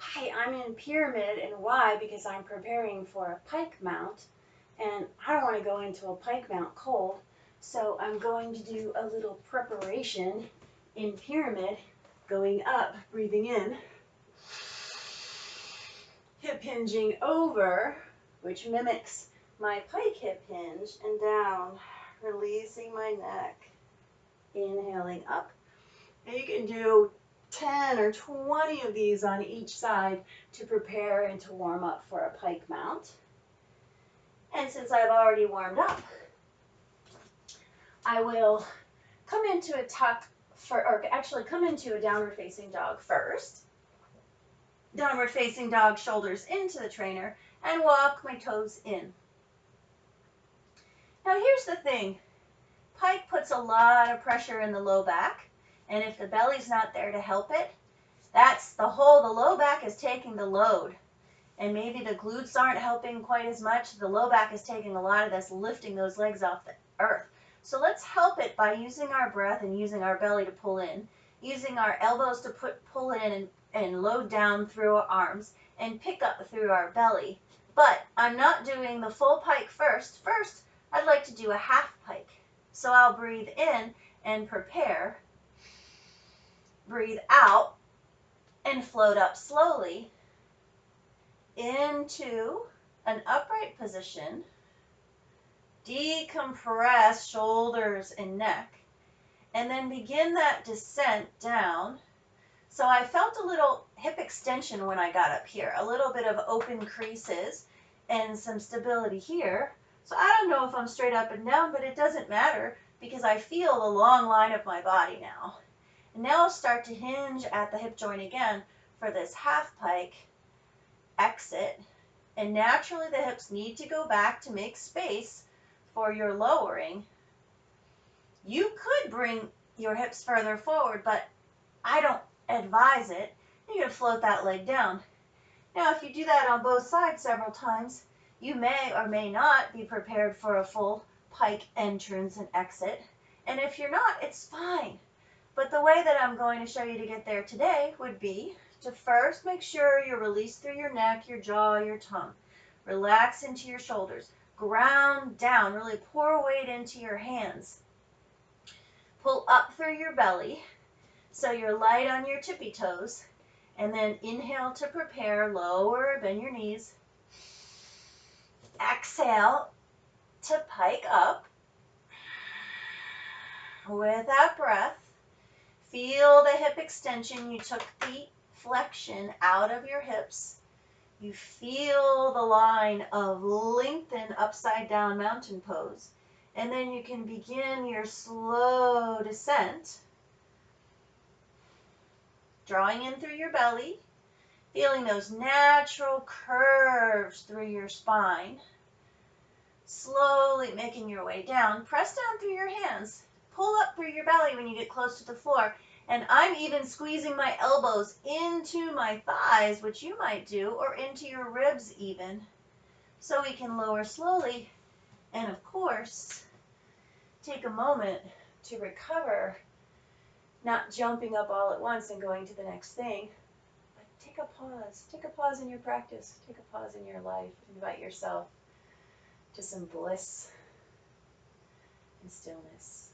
Hi, I'm in pyramid, and why? Because I'm preparing for a pike mount, and I don't want to go into a pike mount cold, so I'm going to do a little preparation in pyramid, going up, breathing in, hip hinging over, which mimics my pike hip hinge, and down, releasing my neck, inhaling up. And you can do 10 or 20 of these on each side to prepare and to warm up for a pike mount. And since I've already warmed up, I will come into a tuck or actually come into a downward facing dog first. Downward facing dog, shoulders into the trainer, and walk my toes in. Now here's the thing. Pike puts a lot of pressure in the low back, and if the belly's not there to help it, that's the low back is taking the load. And maybe the glutes aren't helping quite as much. The low back is taking a lot of this, lifting those legs off the earth. So let's help it by using our breath and using our belly to pull in, using our elbows to pull in and load down through our arms and pick up through our belly. But I'm not doing the full pike first. First, I'd like to do a half pike. So I'll breathe in and prepare, breathe out, and float up slowly into an upright position. Decompress shoulders and neck, and then begin that descent down. So I felt a little hip extension when I got up here, a little bit of open creases and some stability here. So I don't know if I'm straight up and down, but it doesn't matter because I feel the long line of my body now. And now I'll start to hinge at the hip joint again for this half pike exit. And naturally the hips need to go back to make space for your lowering. You could bring your hips further forward, but I don't advise it. You're going to float that leg down. Now, if you do that on both sides several times, you may or may not be prepared for a full pike entrance and exit. And if you're not, it's fine. But the way that I'm going to show you to get there today would be to first make sure you're released through your neck, your jaw, your tongue. Relax into your shoulders. Ground down. Really pour weight into your hands. Pull up through your belly so you're light on your tippy toes. And then inhale to prepare. Lower, bend your knees. Exhale to pike up. With that breath, feel the hip extension. You took the flexion out of your hips. You feel the line of lengthen upside down mountain pose. And then you can begin your slow descent. Drawing in through your belly, feeling those natural curves through your spine. Slowly making your way down. Press down through your hands. Pull up through your belly when you get close to the floor. And I'm even squeezing my elbows into my thighs, which you might do, or into your ribs even. So we can lower slowly. And of course, take a moment to recover. Not jumping up all at once and going to the next thing. But take a pause. Take a pause in your practice. Take a pause in your life. Invite yourself to some bliss and stillness.